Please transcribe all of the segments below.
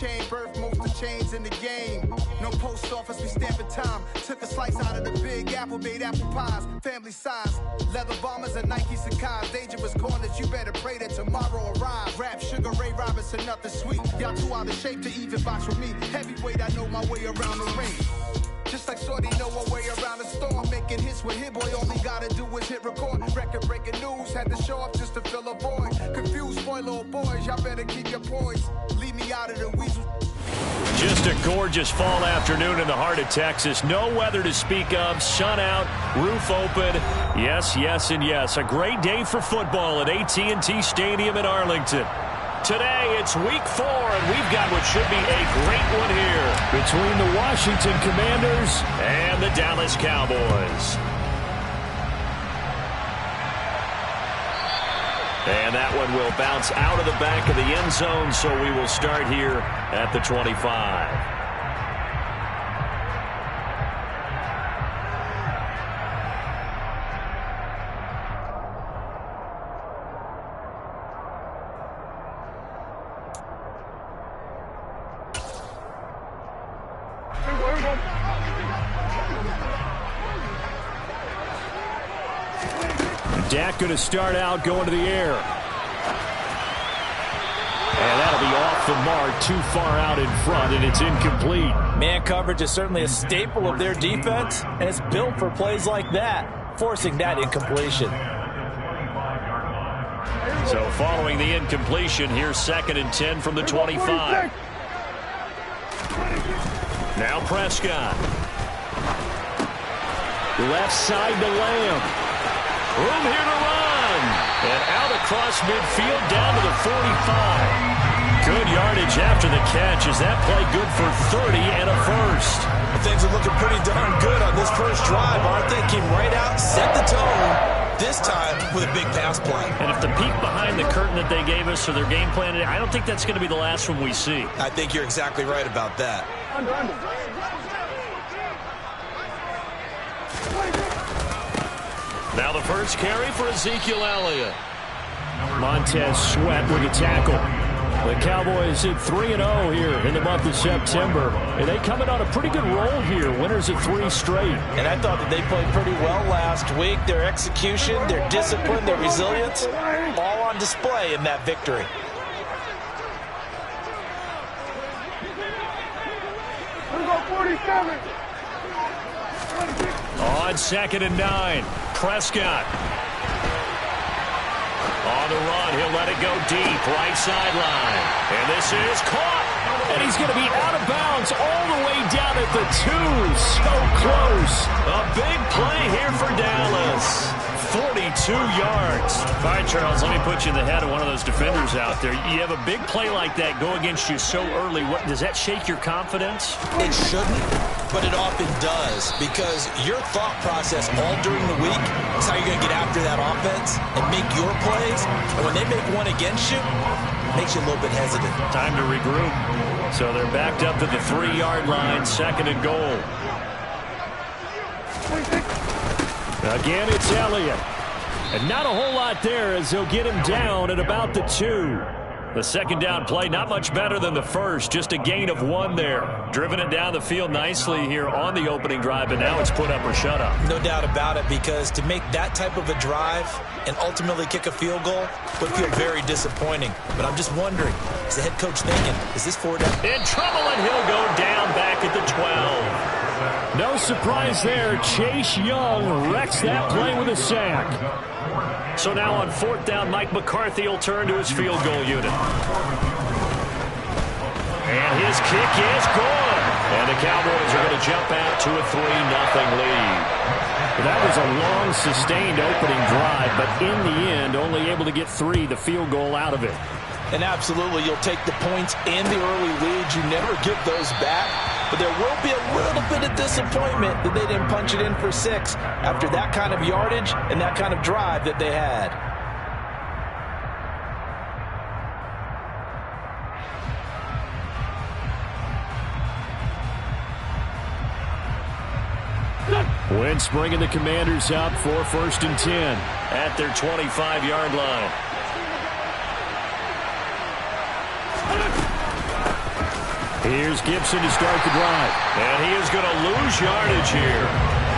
chain, birth most of chains in the game. No post office, we stamping time. Took a slice out of the big apple, made apple pies. Family size, leather bombers and Nike Sacai's. Dangerous corners, you better pray that tomorrow arrives. Rap, Sugar Ray Robinson, nothing sweet. Y'all too out of shape to even box with me. Heavyweight, I know my way around the ring. Just like Shorty know her way around the storm. Making hits with Hit Boy, all he gotta do is hit record. Record breaking news, had to show up just to fill a void. Confused, spoiled boys, y'all better keep your poise. Leave me out of the weasel. Just a gorgeous fall afternoon in the heart of Texas. No weather to speak of, sun out, roof open. Yes, yes, and yes. A great day for football at AT&T Stadium in Arlington. Today, it's week 4, and we've got what should be a great one here between the Washington Commanders and the Dallas Cowboys. And that one will bounce out of the back of the end zone, so we will start here at the 25. Dak going to start out going to the air. And that'll be off the mark, too far out in front, and it's incomplete. Man coverage is certainly a staple of their defense, and it's built for plays like that, forcing that incompletion. So following the incompletion, here's 2nd and 10 from the 25. Now Prescott. Left side to Lamb. Room here to run. And out across midfield down to the 45. Good yardage after the catch. Is that play good for 30 and a first? Things are looking pretty darn good on this first drive, aren't they? Came right out, set the tone, this time with a big pass play. And if the peek behind the curtain that they gave us or their game plan, I don't think that's going to be the last one we see. I think you're exactly right about that. Now the first carry for Ezekiel Elliott. Montez Sweat with a tackle. The Cowboys at 3-0 here in the month of September. And they come in on a pretty good roll here. Winners of 3 straight. And I thought that they played pretty well last week. Their execution, their discipline, their resilience, all on display in that victory. On 2nd and 9. Prescott. On the run, he'll let it go deep, right sideline. And this is caught. And he's going to be out of bounds all the way down at the 2. So close. A big play here for Dallas. 42 yards. All right, Charles, let me put you in the head of one of those defenders out there. You have a big play like that go against you so early. What, does that shake your confidence? It shouldn't, but it often does, because your thought process all during the week is how you're going to get after that offense and make your plays. And when they make one against you, it makes you a little bit hesitant. Time to regroup. So they're backed up to the 3-yard line, 2nd and goal. Again, it's Elliott. And not a whole lot there as he'll get him down at about the 2. The 2nd down play, not much better than the first. Just a gain of 1 there. Driven it down the field nicely here on the opening drive, and now it's put up or shut up. No doubt about it, because to make that type of a drive and ultimately kick a field goal would feel very disappointing. But I'm just wondering, is the head coach thinking, is this 4 down? In trouble, and he'll go down back at the 12. No surprise there. Chase Young wrecks that play with a sack. So now on 4th down, Mike McCarthy will turn to his field goal unit. And his kick is good. And the Cowboys are going to jump out to a 3-0 lead. That was a long, sustained opening drive, but in the end, only able to get 3, the field goal out of it. And absolutely, you'll take the points and the early leads. You never give those back. But there will be a little bit of disappointment that they didn't punch it in for 6 after that kind of yardage and that kind of drive that they had. Wentz bringing the Commanders out for 1st and 10 at their 25-yard line. Here's Gibson to start the drive. And he is going to lose yardage here.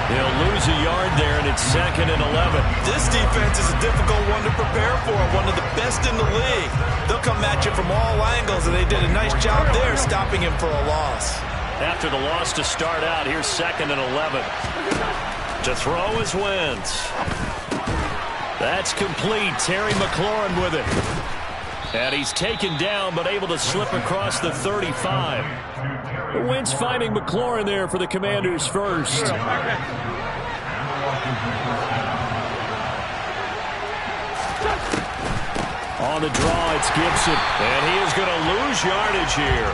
He'll lose a yard there, and it's 2nd and 11. This defense is a difficult one to prepare for, one of the best in the league. They'll come at you from all angles, and they did a nice job there stopping him for a loss. After the loss to start out, here's 2nd and 11. To throw is Wentz. That's complete. Terry McLaurin with it. And he's taken down, but able to slip across the 35. Wentz finding McLaurin there for the Commanders first. On the draw, it's Gibson. And he is going to lose yardage here.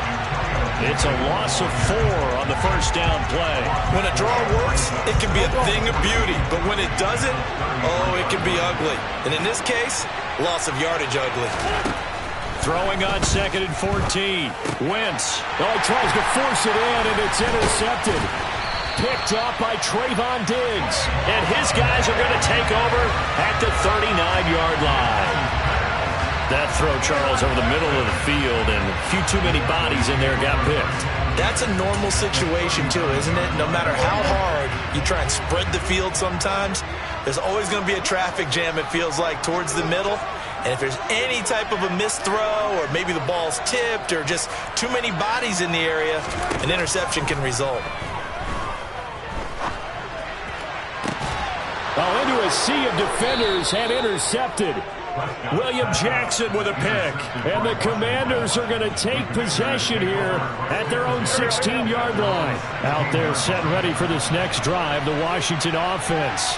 It's a loss of 4 on the first down play. When a draw works, it can be a thing of beauty. But when it doesn't, oh, it can be ugly. And in this case, loss of yardage ugly. Throwing on 2nd and 14. Wentz. Oh, he tries to force it in, and it's intercepted. Picked off by Trayvon Diggs. And his guys are going to take over at the 39-yard line. That throw, Charles, over the middle of the field, and a few too many bodies in there got picked. That's a normal situation, too, isn't it? No matter how hard you try and spread the field sometimes, there's always going to be a traffic jam, it feels like, towards the middle. And if there's any type of a missed throw, or maybe the ball's tipped, or just too many bodies in the area, an interception can result. Oh, into a sea of defenders and intercepted. William Jackson with a pick. And the Commanders are going to take possession here at their own 16-yard line. Out there set ready for this next drive, the Washington offense.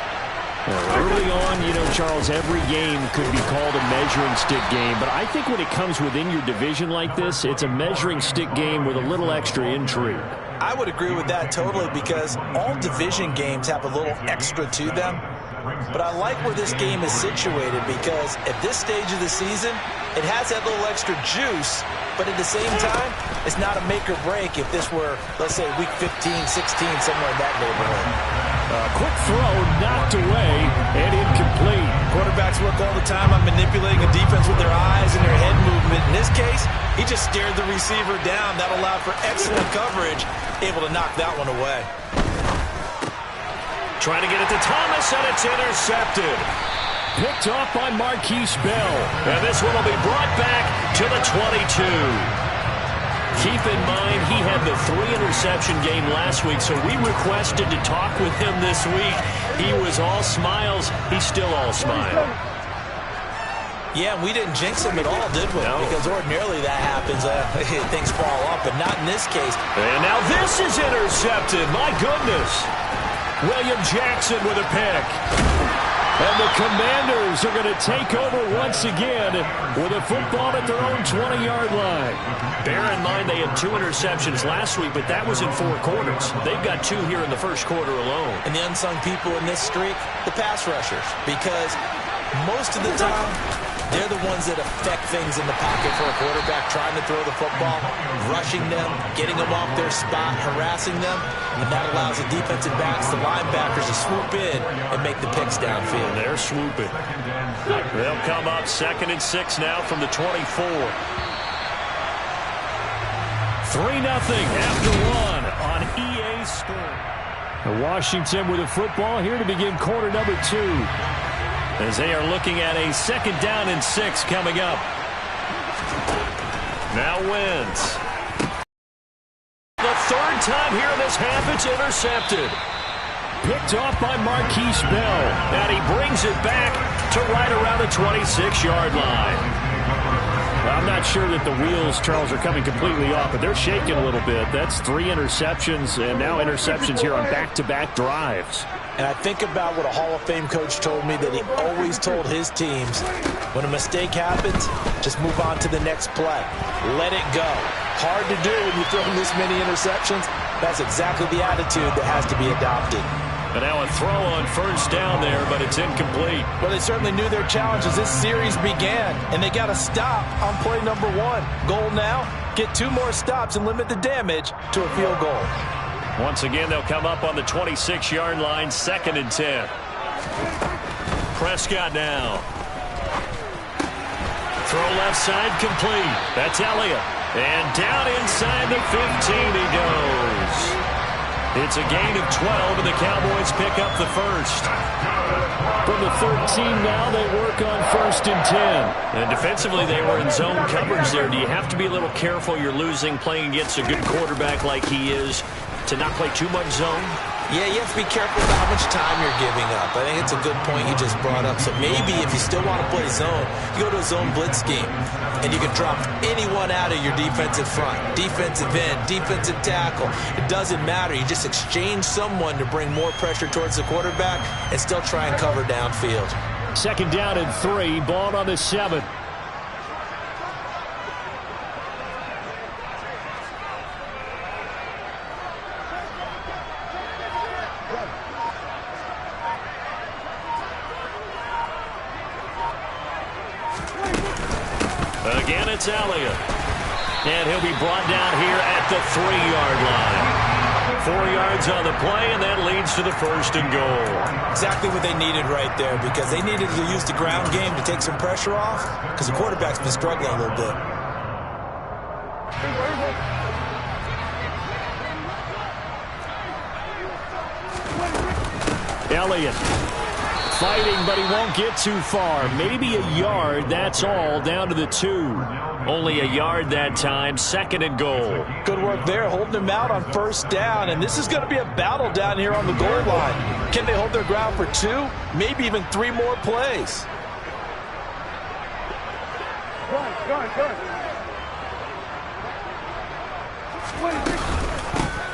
Early on, Charles, every game could be called a measuring stick game. But I think when it comes within your division like this, it's a measuring stick game with a little extra intrigue. I would agree with that totally, because all division games have a little extra to them. But I like where this game is situated, because at this stage of the season, it has that little extra juice, but at the same time, it's not a make or break if this were, let's say, week 15, 16, somewhere in that neighborhood. Quick throw knocked away and incomplete. Quarterbacks work all the time on manipulating a defense with their eyes and their head movement. In this case, he just stared the receiver down. That allowed for excellent coverage, able to knock that one away. Trying to get it to Thomas, and it's intercepted. Picked off by Marquise Bell. And this one will be brought back to the 22. Keep in mind, he had the 3-interception game last week, so we requested to talk with him this week. He was all smiles. He's still all smile. Yeah, we didn't jinx him at all, did we? No. Because ordinarily that happens. Things fall off, but not in this case. And now this is intercepted. My goodness. William Jackson with a pick. And the Commanders are going to take over once again with a football at their own 20-yard line. Bear in mind they had 2 interceptions last week, but that was in 4 quarters. They've got 2 here in the first quarter alone. And the unsung people in this streak, the pass rushers, because most of the time, they're the ones that affect things in the pocket for a quarterback, trying to throw the football, rushing them, getting them off their spot, harassing them, and that allows the defensive backs, the linebackers, to swoop in and make the picks downfield. And they're swooping. They'll come up 2nd and 6 now from the 24. 3-0 after 1 on EA Sports. Washington with a football here to begin quarter number 2. As they are looking at a 2nd down and 6 coming up. Now Wentz. The 3rd time here in this half, it's intercepted. Picked off by Marquise Bell. And he brings it back to right around the 26-yard line. Well, I'm not sure that the wheels, Charles, are coming completely off, but they're shaking a little bit. That's 3 interceptions, and now interceptions here on back-to-back drives. And I think about what a Hall of Fame coach told me that he always told his teams, when a mistake happens, just move on to the next play. Let it go. Hard to do when you throw this many interceptions. That's exactly the attitude that has to be adopted. And now a throw on 1st down there, but it's incomplete. Well, they certainly knew their challenge as this series began, and they got to stop on play number 1. Goal now, get 2 more stops and limit the damage to a field goal. Once again, they'll come up on the 26-yard line, 2nd and 10. Prescott now. Throw left side complete. That's Elliott. And down inside the 15 he goes. It's a gain of 12, and the Cowboys pick up the first. From the 13 now, they work on 1st and 10. And defensively, they were in zone coverage there. Do you have to be a little careful? You're losing, playing against a good quarterback like he is, to not play too much zone? Yeah, you have to be careful about how much time you're giving up. I think it's a good point you just brought up. So maybe if you still want to play zone, you go to a zone blitz scheme, and you can drop anyone out of your defensive front, defensive end, defensive tackle. It doesn't matter. You just exchange someone to bring more pressure towards the quarterback and still try and cover downfield. 2nd down and 3, ball on the 7. Again, it's Elliott. And he'll be brought down here at the 3-yard line. 4 yards on the play, and that leads to the 1st and goal. Exactly what they needed right there, because they needed to use the ground game to take some pressure off, because the quarterback's been struggling a little bit. Elliott fighting, but he won't get too far. Maybe a yard, that's all, down to the 2. Only a yard that time, 2nd and goal. Good work there, holding him out on 1st down, and this is going to be a battle down here on the goal line. Can they hold their ground for 2, maybe even 3 more plays?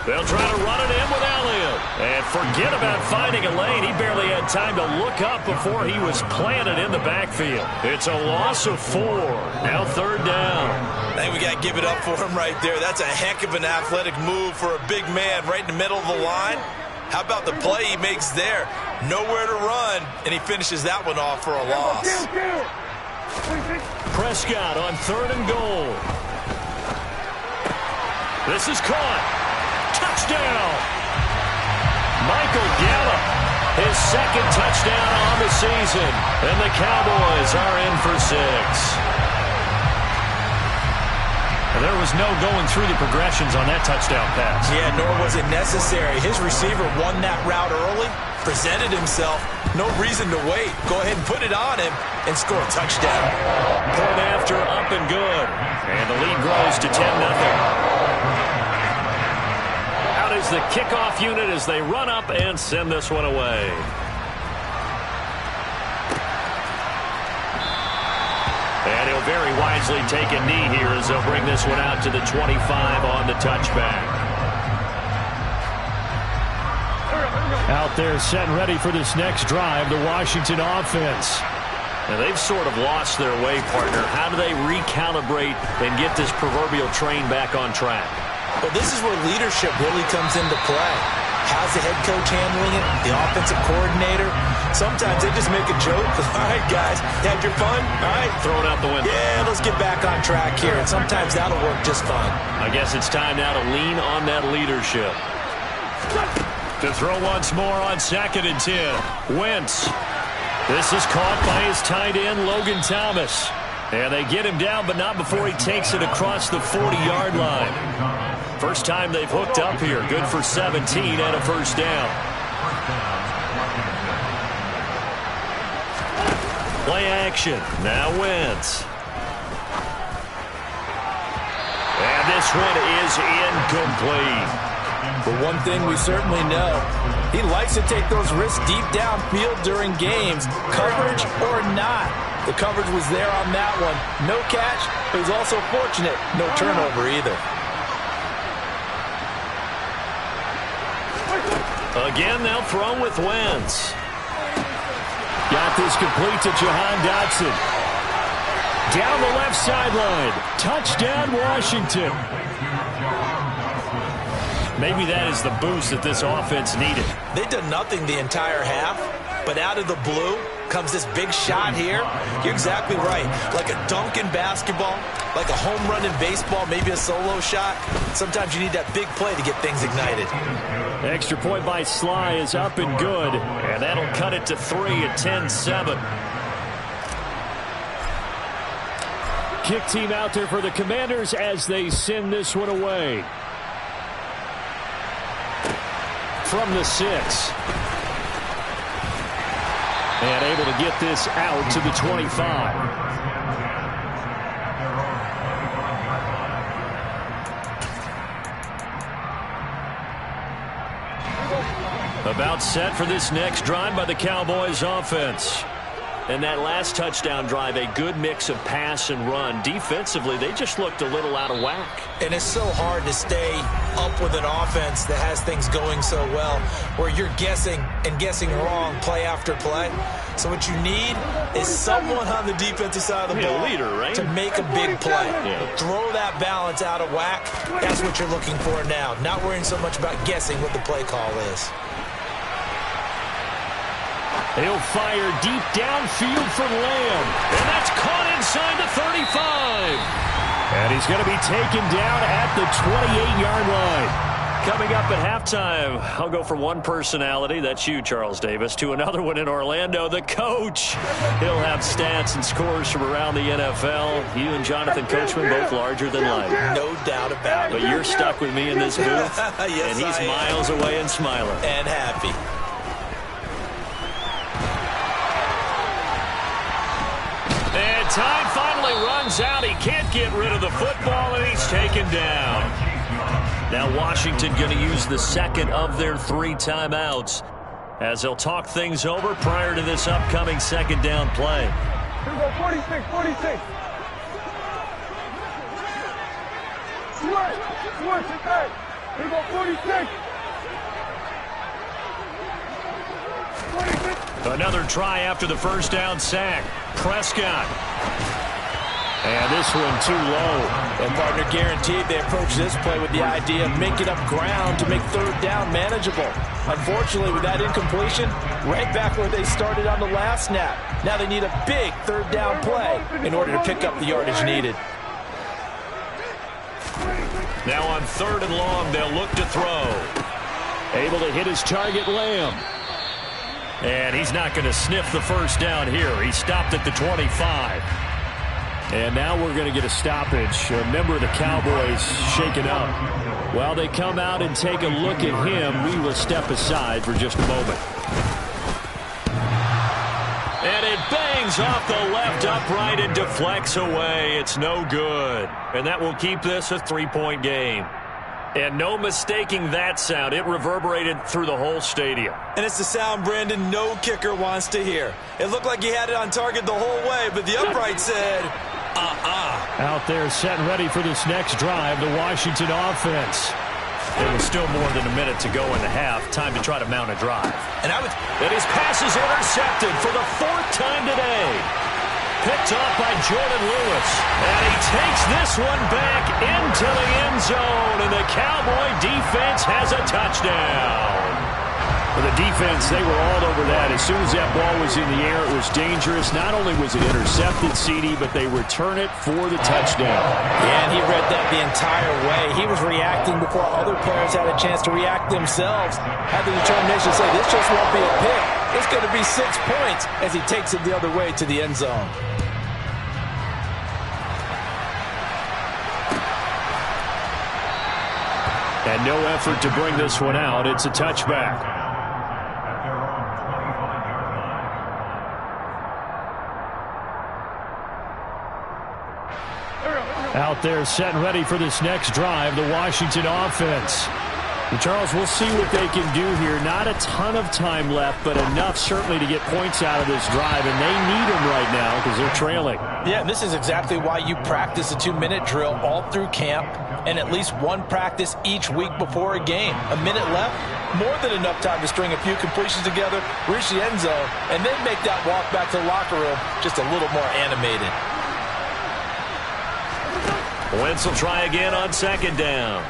They'll try to run it in with Elliott. And forget about finding a lane. He barely had time to look up before he was planted in the backfield. It's a loss of 4. Now 3rd down. I think we got to give it up for him right there. That's a heck of an athletic move for a big man right in the middle of the line. How about the play he makes there? Nowhere to run, and he finishes that one off for a loss. Prescott on 3rd and goal. This is caught. Touchdown! Michael Gallup, his 2nd touchdown on the season. And the Cowboys are in for 6. And there was no going through the progressions on that touchdown pass. Yeah, nor was it necessary. His receiver won that route early, presented himself. No reason to wait. Go ahead and put it on him and score a touchdown. Point after, up and good. And the lead grows to 10-0. Is the kickoff unit as they run up and send this one away. And he'll very wisely take a knee here as they'll bring this one out to the 25 on the touchback. Out there set and ready for this next drive, the Washington offense. Now they've sort of lost their way, partner. How do they recalibrate and get this proverbial train back on track? Well, this is where leadership really comes into play. How's the head coach handling it? The offensive coordinator? Sometimes they just make a joke. All right, guys, you had your fun? All right. Throw it out the window. Yeah, let's get back on track here. And sometimes that'll work just fine. I guess it's time now to lean on that leadership. To throw once more on 2nd and 10. Wentz. This is caught by his tight end, Logan Thomas. And they get him down, but not before he takes it across the 40-yard line. First time they've hooked up here. Good for 17 and a 1st down. Play action. Now Wentz. And this one is incomplete. But one thing we certainly know, he likes to take those risks deep downfield during games, coverage or not. The coverage was there on that one. No catch, but he's also fortunate. No turnover either. Again, they'll throw with Wentz. Got this complete to Jahan Dotson. Down the left sideline. Touchdown, Washington. Maybe that is the boost that this offense needed. They did nothing the entire half, but out of the blue comes this big shot here. You're exactly right. Like a dunk in basketball, like a home run in baseball, maybe a solo shot. Sometimes you need that big play to get things ignited. Extra point by Sly is up and good. And that'll cut it to 3 at 10-7. kick team out there for the Commanders as they send this one away. From the 6. And able to get this out to the 25. About set for this next drive by the Cowboys offense. And that last touchdown drive, a good mix of pass and run. Defensively, they just looked a little out of whack. And it's so hard to stay up with an offense that has things going so well, where you're guessing and guessing wrong play after play. So what you need is someone on the defensive side of the ball leader, right? to make a big play. Yeah. Throw that balance out of whack. That's what you're looking for now. Not worrying so much about guessing what the play call is. He'll fire deep downfield for Lamb. And that's caught inside the 35. And he's going to be taken down at the 28-yard line. Coming up at halftime, I'll go from one personality, that's you, Charles Davis, to another one in Orlando, the coach. He'll have stats and scores from around the NFL. You and Jonathan Coachman, both larger than life. No doubt about it. But you're stuck with me in this booth, yes, and he's miles away and smiling. And happy. And time finally runs out. He can't get rid of the football, and he's taken down. Now Washington going to use the second of their 3 timeouts as they'll talk things over prior to this upcoming second down play. Here we go, 46, 46. Switch, okay. Here we go, 46. 46. Another try after the first down sack. Prescott. And this one too low. And partner, guaranteed they approach this play with the idea of making up ground to make third down manageable. Unfortunately, with that incompletion, right back where they started on the last snap. Now they need a big third down play in order to pick up the yardage needed. Now on 3rd and long, they'll look to throw. Able to hit his target, Lamb. And he's not going to sniff the first down here. He stopped at the 25. And now we're going to get a stoppage. A member of the Cowboys shaken up. While they come out and take a look at him, we will step aside for just a moment. And it bangs off the left upright and deflects away. It's no good. And that will keep this a 3-point game. And no mistaking that sound. It reverberated through the whole stadium. And it's the sound, Brandon, no kicker wants to hear. It looked like he had it on target the whole way, but the upright said, Out there set and ready for this next drive, the Washington offense. There was still more than a minute to go in the half. Time to try to mount a drive. And his pass is intercepted for the 4th time today. Picked off by Jordan Lewis. And he takes this one back into the end zone. And the Cowboy defense has a touchdown. For the defense, they were all over that. As soon as that ball was in the air, it was dangerous. Not only was it intercepted, CD, but they return it for the touchdown. Yeah, and he read that the entire way. He was reacting before other players had a chance to react themselves. Had the determination to say, this just won't be a pick. It's going to be 6 points as he takes it the other way to the end zone. And no effort to bring this one out. It's a touchback. Out there set and ready for this next drive, the Washington offense. And Charles, we'll see what they can do here. Not a ton of time left, but enough certainly to get points out of this drive, and they need them right now because they're trailing. Yeah, this is exactly why you practice a 2-minute drill all through camp and at least one practice each week before a game. A minute left, more than enough time to string a few completions together, reach the end zone, and then make that walk back to the locker room just a little more animated. Wentz will try again on 2nd down.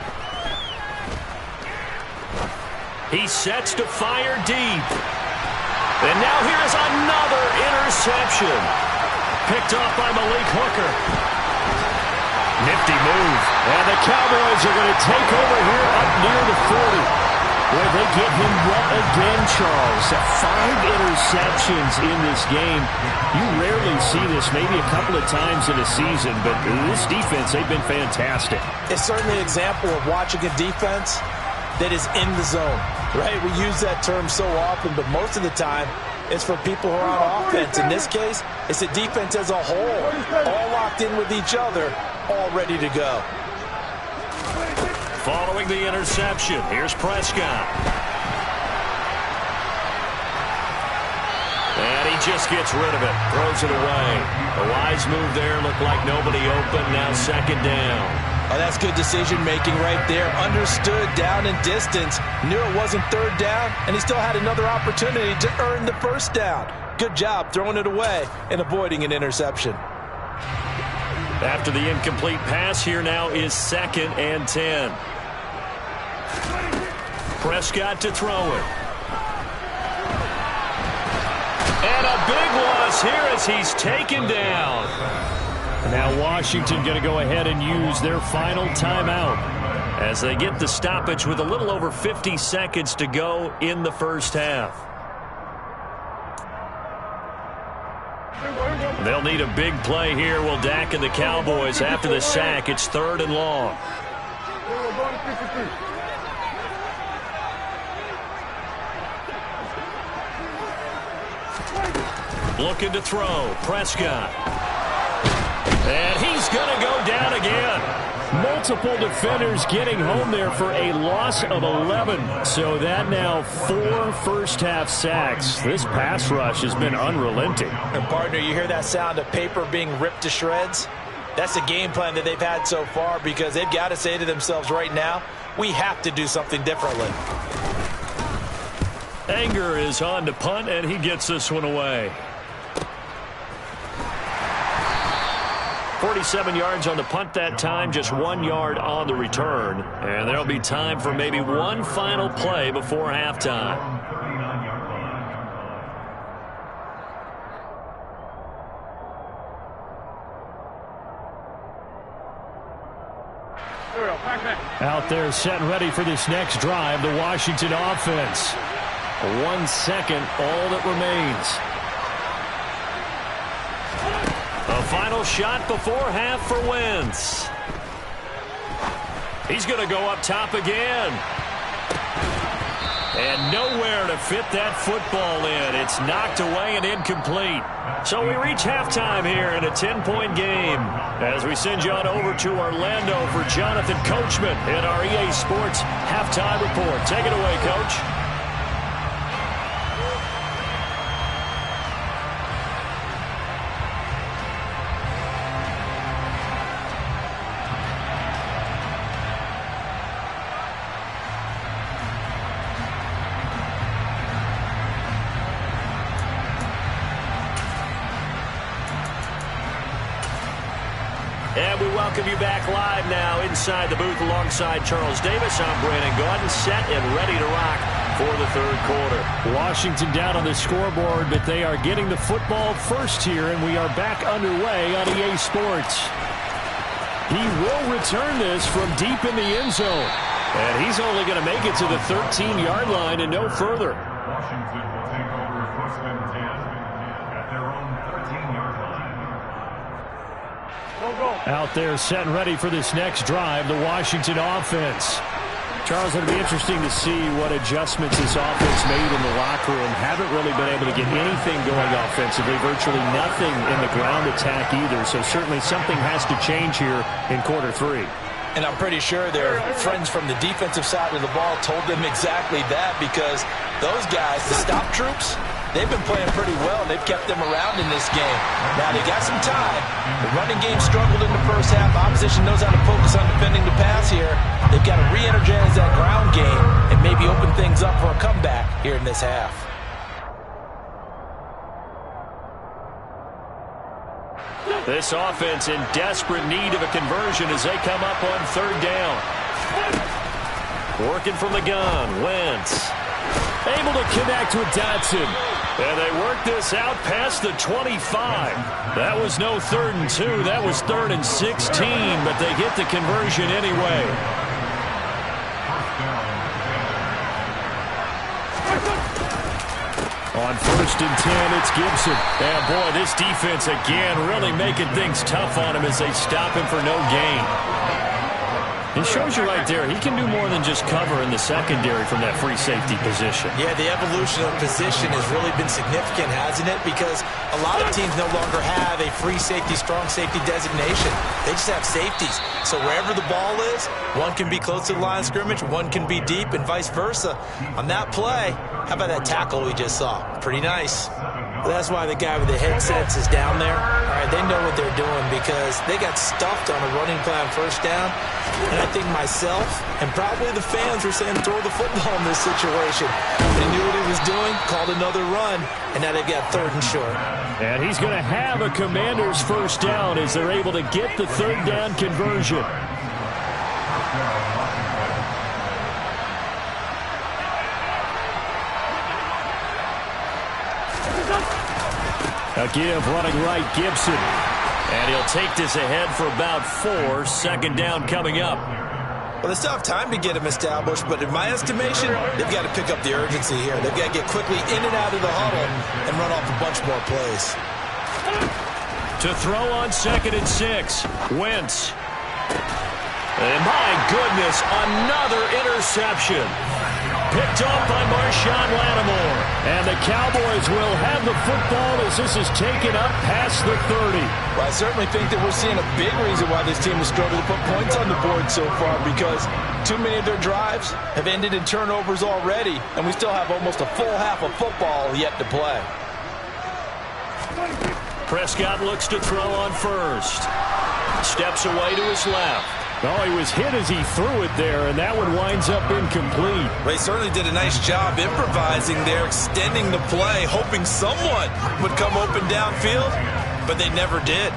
He sets to fire deep. And now here's another interception. Picked off by Malik Hooker. Nifty move. And the Cowboys are going to take over here up near the 40. Boy, they get him wet again, Charles. 5 interceptions in this game. You rarely see this, maybe a couple of times in a season, but this defense, they've been fantastic. It's certainly an example of watching a defense that is in the zone, right? We use that term so often, but most of the time, it's for people who are on offense. In this case, it's the defense as a whole, all locked in with each other, all ready to go. Following the interception, here's Prescott. And he just gets rid of it, throws it away. A wise move there, looked like nobody open, now second down. Oh, that's good decision-making right there. Understood down and distance. Knew it wasn't third down, and he still had another opportunity to earn the first down. Good job throwing it away and avoiding an interception. After the incomplete pass, here now is 2nd and 10. Prescott to throw it. And a big loss here as he's taken down. Now Washington going to go ahead and use their final timeout as they get the stoppage with a little over 50 seconds to go in the first half. They'll need a big play here. Will Dak and the Cowboys after the sack. It's 3rd and long. Looking to throw. Prescott. And he's going to go down again. Multiple defenders getting home there for a loss of 11. So that now 4 first-half sacks. This pass rush has been unrelenting. And, partner, you hear that sound of paper being ripped to shreds? That's the game plan that they've had so far because they've got to say to themselves right now, we have to do something differently. Anger is on to punt, and he gets this one away. 47 yards on the punt that time, just 1 yard on the return. And there'll be time for maybe one final play before halftime. Out there set and ready for this next drive, the Washington offense. 1 second, all that remains. A final shot before half for Wentz. He's going to go up top again. And nowhere to fit that football in. It's knocked away and incomplete. So we reach halftime here in a 10-point game as we send you on over to Orlando for Jonathan Coachman in our EA Sports Halftime Report. Take it away, Coach. And we welcome you back live now inside the booth alongside Charles Davis. I'm Brandon Gaudin, set and ready to rock for the third quarter. Washington down on the scoreboard, but they are getting the football first here, and we are back underway on EA Sports. He will return this from deep in the end zone. And he's only going to make it to the 13-yard line and no further. Washington will take over 1st and 10 at their own 13-yard line. Out there set and ready for this next drive, the Washington offense. Charles, it'll be interesting to see what adjustments this offense made in the locker room. Haven't really been able to get anything going offensively, virtually nothing in the ground attack either. So certainly something has to change here in quarter 3. And I'm pretty sure their friends from the defensive side of the ball told them exactly that because those guys, the stop troops, they've been playing pretty well. They've kept them around in this game. Now, they got some time. The running game struggled in the first half. Opposition knows how to focus on defending the pass here. They've got to re-energize that ground game and maybe open things up for a comeback here in this half. This offense in desperate need of a conversion as they come up on 3rd down. Working from the gun, Wentz. Able to connect with Dotson. And they work this out past the 25. That was no 3rd and 2. That was 3rd and 16, but they get the conversion anyway. first and 10, it's Gibson. And boy, this defense again really making things tough on him as they stop him for no gain. It shows you right there, he can do more than just cover in the secondary from that free safety position. Yeah, the evolution of position has really been significant, hasn't it? Because a lot of teams no longer have a free safety, strong safety designation. They just have safeties. So wherever the ball is, one can be close to the line of scrimmage, one can be deep, and vice versa. On that play, how about that tackle we just saw? Pretty nice. That's why the guy with the headsets is down there. All right, they know what they're doing because they got stuffed on a running play on first down. And I think myself and probably the fans were saying throw the football in this situation. They knew what he was doing, called another run, and now they've got 3rd and short. And he's going to have a Commander's first down as they're able to get the 3rd down conversion. A give running right, Gibson. And he'll take this ahead for about 4. 2nd down coming up. Well, they still have time to get him established, but in my estimation, they've got to pick up the urgency here. They've got to get quickly in and out of the huddle and run off a bunch more plays. To throw on 2nd and 6, Wentz. And my goodness, another interception. Picked off by Marshawn Lattimore. And the Cowboys will have the football as this is taken up past the 30. Well, I certainly think that we're seeing a big reason why this team has struggled to put points on the board so far, because too many of their drives have ended in turnovers already, and we still have almost a full half of football yet to play. Prescott looks to throw on first. Steps away to his left. Oh, he was hit as he threw it there, and that one winds up incomplete. They certainly did a nice job improvising there, extending the play, hoping someone would come open downfield, but they never did.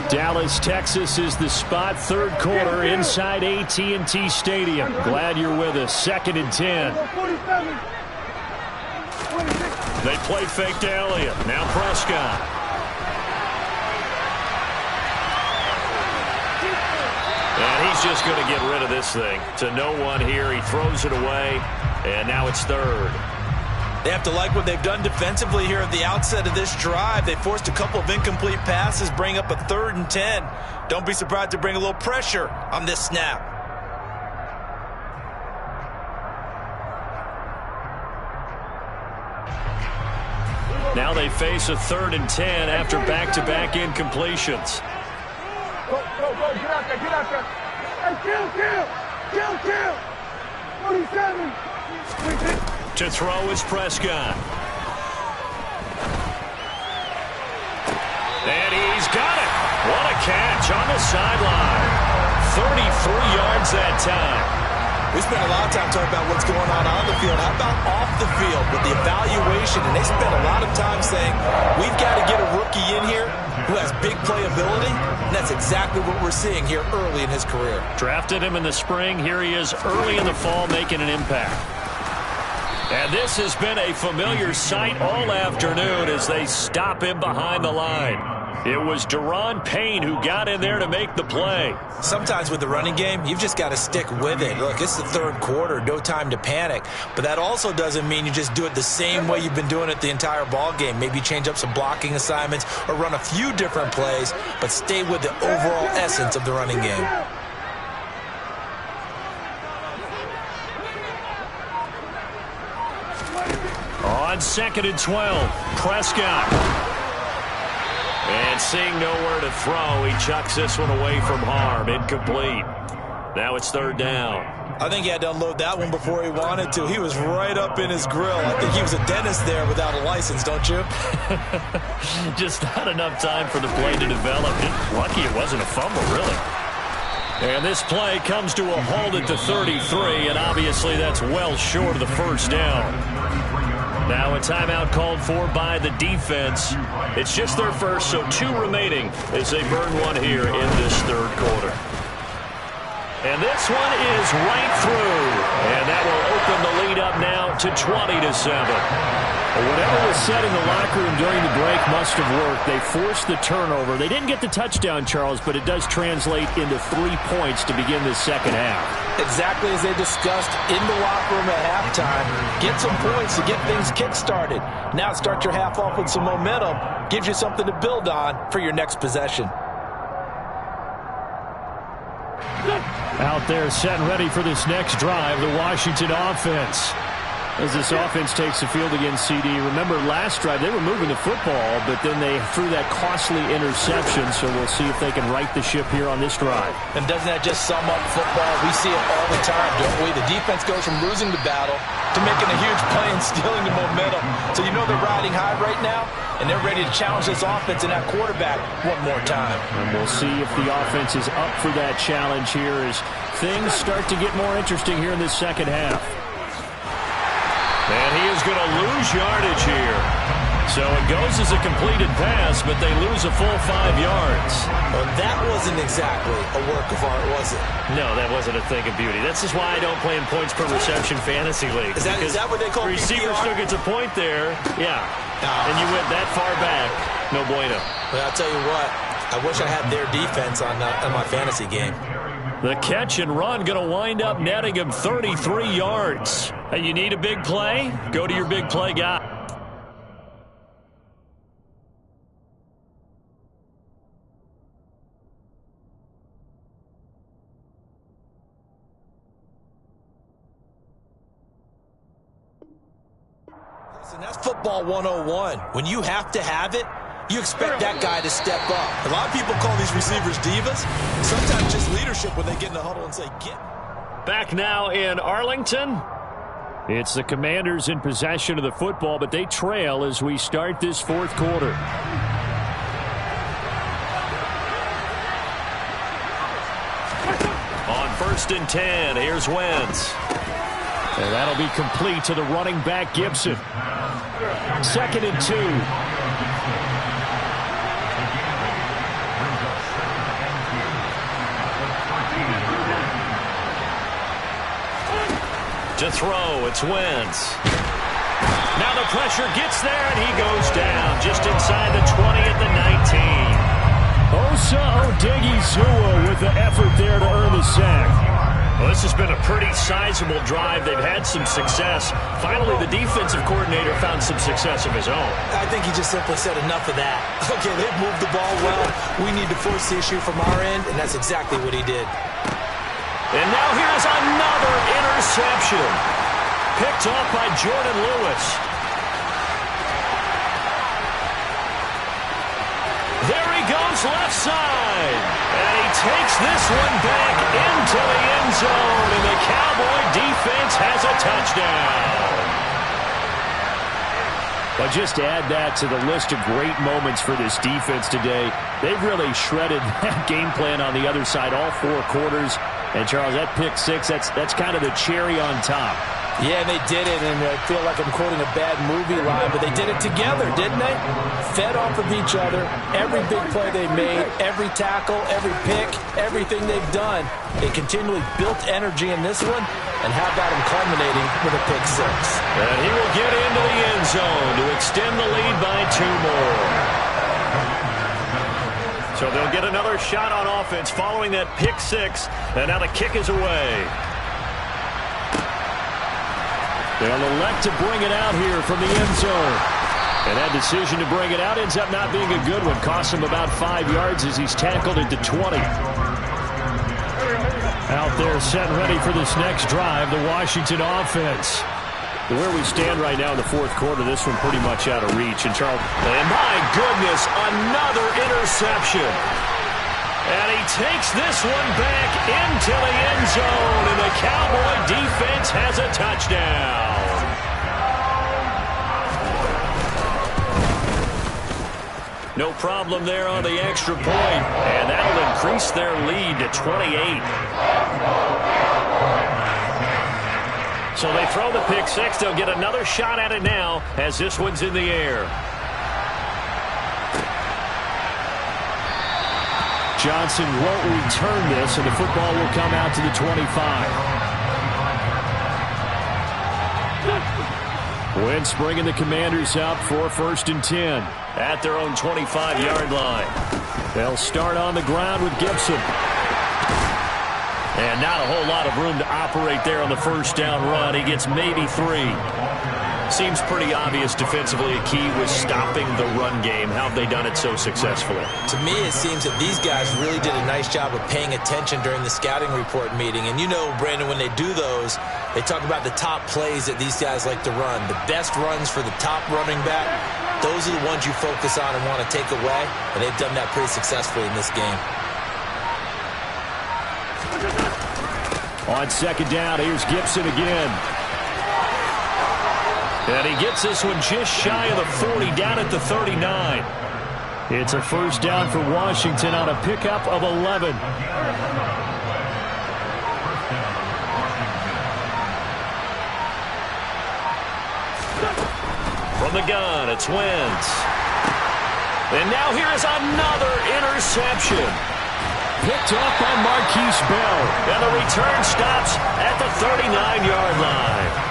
Dallas, Texas is the spot, 3rd quarter inside AT&T Stadium. Glad you're with us. 2nd and 10. They play fake to Elliott. Now Prescott. And he's just going to get rid of this thing. To no one here. He throws it away, and now it's 3rd. They have to like what they've done defensively here at the outset of this drive. They forced a couple of incomplete passes, bring up a 3rd and 10. Don't be surprised to bring a little pressure on this snap. Now they face a 3rd and 10 after back-to-back incompletions. Go, get out there, get out there. Hey, kill. 47. To throw is Prescott. And he's got it. What a catch on the sideline. 33 yards that time. We spent a lot of time talking about what's going on the field. How about off the field with the evaluation? And they spent a lot of time saying, we've got to get a rookie in here who has big playability. And that's exactly what we're seeing here early in his career. Drafted him in the spring. Here he is early in the fall making an impact. And this has been a familiar sight all afternoon as they stop him behind the line. It was Daron Payne who got in there to make the play. Sometimes with the running game, you've just got to stick with it. Look, it's the 3rd quarter, no time to panic. But that also doesn't mean you just do it the same way you've been doing it the entire ball game. Maybe change up some blocking assignments or run a few different plays, but stay with the overall essence of the running game. On 2nd and 12, Prescott. And seeing nowhere to throw, he chucks this one away from harm. Incomplete. Now it's 3rd down. I think he had to unload that one before he wanted to. He was right up in his grill. I think he was a dentist there without a license, don't you? Just not enough time for the play to develop. Just lucky it wasn't a fumble, really. And this play comes to a halt at the 33, and obviously that's well short of the 1st down. Now a timeout called for by the defense. It's just their first, so 2 remaining as they burn one here in this 3rd quarter. And this one is right through. And that will open the lead up now to 20-7. Well, whatever was said in the locker room during the break must have worked. They forced the turnover. They didn't get the touchdown, Charles, but it does translate into 3 points to begin the second half. Exactly as they discussed in the locker room at halftime. Get some points to get things kick-started. Now start your half off with some momentum. Gives you something to build on for your next possession. Out there set and ready for this next drive, the Washington offense. As this offense takes the field against CD. Remember, last drive, they were moving the football, but then they threw that costly interception, so we'll see if they can right the ship here on this drive. And doesn't that just sum up football? We see it all the time, don't we? The defense goes from losing the battle to making a huge play and stealing the momentum. So you know they're riding high right now, and they're ready to challenge this offense and that quarterback one more time. And we'll see if the offense is up for that challenge here as things start to get more interesting here in this second half. And he is going to lose yardage here. So it goes as a completed pass, but they lose a full 5 yards. Well, that wasn't exactly a work of art, was it? No, that wasn't a thing of beauty. That's just why I don't play in points per reception fantasy league. Is that what they call receiver PPR? still gets a point there. Yeah. And you went that far back. No bueno. Well, I'll tell you what. I wish I had their defense on my fantasy game. The catch and run going to wind up netting him 33 yards. Hey, you need a big play? Go to your big play guy. Listen, that's football 101. When you have to have it, you expect that guy to step up. A lot of people call these receivers divas. Sometimes just leadership when they get in the huddle and say, get. Back now in Arlington. It's the Commanders in possession of the football, but they trail as we start this fourth quarter. On 1st and 10, here's Wentz. And that'll be complete to the running back, Gibson. 2nd and 2. To throw, it's Wentz. Now the pressure gets there, and he goes down just inside the 20 at the 19. Osa Odighizuwa with the effort there to earn the sack. Well, this has been a pretty sizable drive. They've had some success. Finally, the defensive coordinator found some success of his own. I think he just simply said enough of that. Okay, they've moved the ball well. We need to force the issue from our end, and that's exactly what he did. And now here's another interception. Picked off by Jordan Lewis. There he goes left side. And he takes this one back into the end zone. And the Cowboy defense has a touchdown. But just add that to the list of great moments for this defense today. They've really shredded that game plan on the other side all 4 quarters. And, Charles, that pick 6, that's kind of the cherry on top. Yeah, they did it, and I feel like I'm quoting a bad movie line, but they did it together, didn't they? Fed off of each other, every big play they made, every tackle, every pick, everything they've done. They continually built energy in this one, and how about them culminating with a pick 6? And he will get into the end zone to extend the lead by 2 more. So they'll get another shot on offense following that pick 6, and now the kick is away. They'll elect to bring it out here from the end zone. And that decision to bring it out ends up not being a good one. Costs him about 5 yards as he's tackled into 20. Out there set and ready for this next drive, the Washington offense. Where we stand right now in the fourth quarter, this one pretty much out of reach. And Charles, and my goodness, another interception. And he takes this one back into the end zone, and the Cowboy defense has a touchdown. No problem there on the extra point, and that'll increase their lead to 28. So they throw the pick 6. They'll get another shot at it now as this one's in the air. Johnson won't return this, and the football will come out to the 25. Wentz bringing the Commanders up for 1st and 10 at their own 25-yard line. They'll start on the ground with Gibson. And not a whole lot of room to operate there on the first down run. He gets maybe 3. Seems pretty obvious defensively a key was stopping the run game. How have they done it so successfully? To me, it seems that these guys really did a nice job of paying attention during the scouting report meeting. And you know, Brandon, when they do those, they talk about the top plays that these guys like to run. The best runs for the top running back, those are the ones you focus on and want to take away. And they've done that pretty successfully in this game. On 2nd down, here's Gibson again. And he gets this one just shy of the 40, down at the 39. It's a 1st down for Washington on a pickup of 11. From the gun, it's Wentz. And now here is another interception. Picked off by Marquise Bell. And the return stops at the 39-yard line.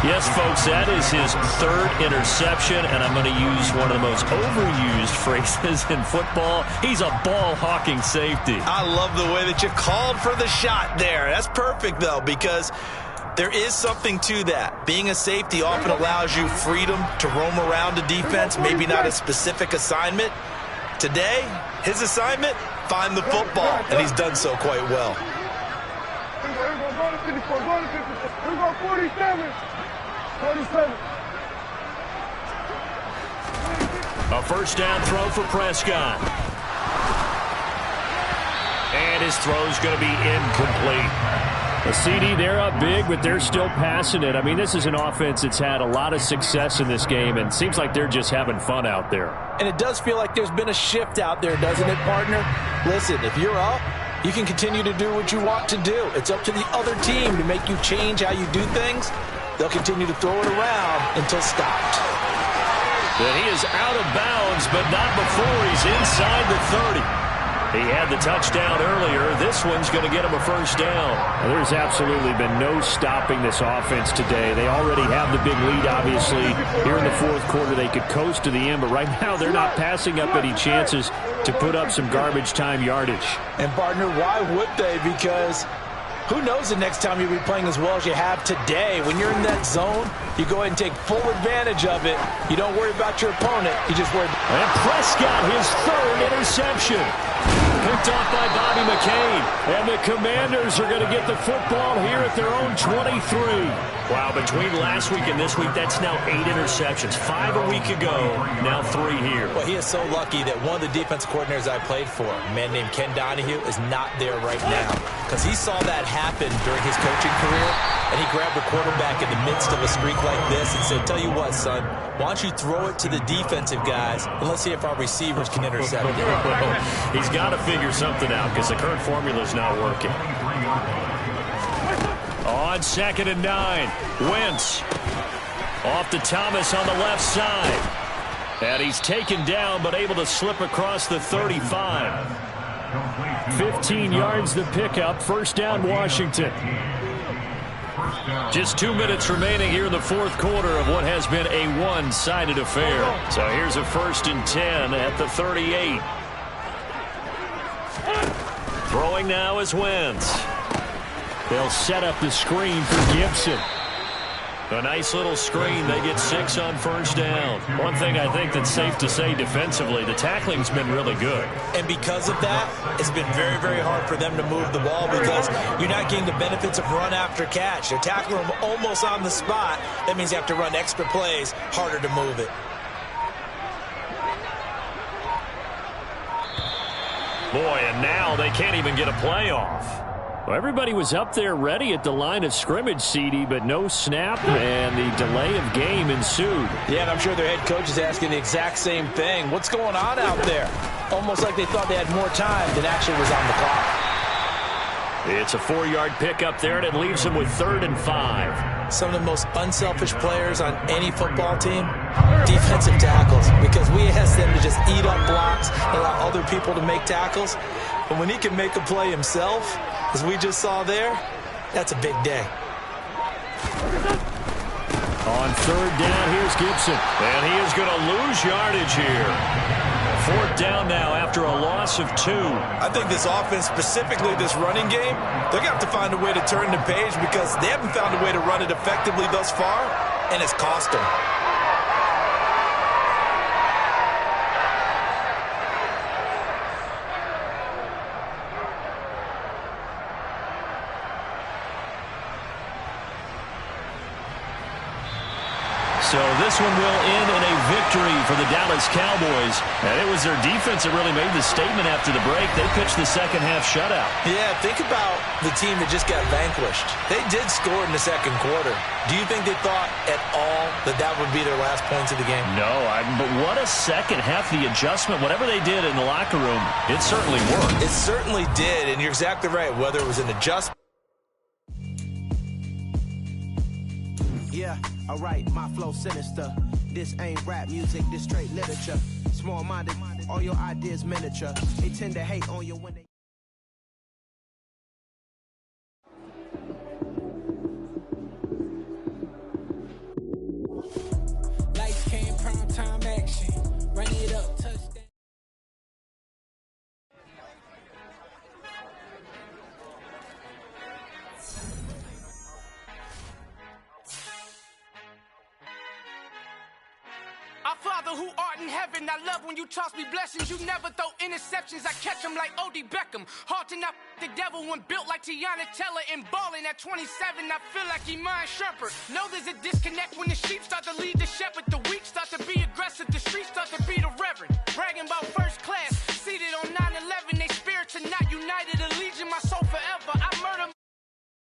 Yes, folks, that is his 3rd interception, and I'm going to use one of the most overused phrases in football. He's a ball-hawking safety. I love the way that you called for the shot there. That's perfect, though, because there is something to that. Being a safety often allows you freedom to roam around a defense, maybe not a specific assignment. Today, his assignment, find the football, and he's done so quite well. Here we go, 47. 47. A 1st down throw for Prescott. And his throw's going to be incomplete. A CD, they're up big, but they're still passing it. I mean, this is an offense that's had a lot of success in this game, and seems like they're just having fun out there. And it does feel like there's been a shift out there, doesn't it, partner? Listen, if you're up, you can continue to do what you want to do. It's up to the other team to make you change how you do things. They'll continue to throw it around until stopped. Then he is out of bounds, but not before he's inside the 30. He had the touchdown earlier. This one's going to get him a 1st down. Well, there's absolutely been no stopping this offense today. They already have the big lead, obviously. Here in the 4th quarter, they could coast to the end, but right now they're not passing up any chances to put up some garbage time yardage. And, partner, why would they? Because who knows the next time you'll be playing as well as you have today. When you're in that zone, you go ahead and take full advantage of it. You don't worry about your opponent. You just worry about... And Prescott, his 3rd interception. Picked off by Bobby McCain. And the Commanders are going to get the football here at their own 23. Wow, between last week and this week, that's now 8 interceptions. 5 a week ago, now 3 here. Well, he is so lucky that one of the defensive coordinators I played for, a man named Ken Donahue, is not there right now. Because he saw that happen during his coaching career, and he grabbed the quarterback in the midst of a streak like this and said, tell you what, son, why don't you throw it to the defensive guys, and let's see if our receivers can intercept it. He's got to figure something out because the current formula is not working. On 2nd and 9, Wentz off to Thomas on the left side. And he's taken down but able to slip across the 35. 15 yards the pickup. 1st down Washington. Just 2 minutes remaining here in the 4th quarter of what has been a one-sided affair. So here's a 1st and 10 at the 38. Throwing now is Wentz. They'll set up the screen for Gibson. A nice little screen. They get 6 on 1st down. One thing I think that's safe to say defensively, the tackling's been really good. And because of that, it's been very, very hard for them to move the ball because you're not getting the benefits of run after catch. They're tackling them almost on the spot. That means you have to run extra plays, harder to move it. Boy, and now they can't even get a play off. Well, everybody was up there ready at the line of scrimmage, CD, but no snap, and the delay of game ensued. Yeah, and I'm sure their head coach is asking the exact same thing. What's going on out there? Almost like they thought they had more time than actually was on the clock. It's a 4-yard pickup there, and it leaves them with 3rd and 5. Some of the most unselfish players on any football team, defensive tackles, because we ask them to just eat up blocks and allow other people to make tackles. But when he can make a play himself, as we just saw there, that's a big day. On third down, here's Gibson. And he is going to lose yardage here. Fourth down now after a loss of 2. I think this offense, specifically this running game, they're going to have to find a way to turn the page because they haven't found a way to run it effectively thus far, and it's cost them. So this one will end in a victory for the Dallas Cowboys. And it was their defense that really made the statement after the break. They pitched the second half shutout. Yeah, think about the team that just got vanquished. They did score in the second quarter. Do you think they thought at all that that would be their last points of the game? No, but what a second half. The adjustment, whatever they did in the locker room, it certainly worked. It certainly did, and you're exactly right. Whether it was an adjustment. Yeah, alright, my flow sinister. This ain't rap music, this straight literature. Small-minded, all your ideas miniature. They tend to hate on you when they... Lights came, prime time action. Run it up, touchdown. Our Father who art in heaven, I love when you toss me blessings. You never throw interceptions, I catch them like O.D. Beckham. Hard to not the devil when built like Tiana Teller and balling at 27. I feel like Iman Shumpert. Know there's a disconnect when the sheep start to lead the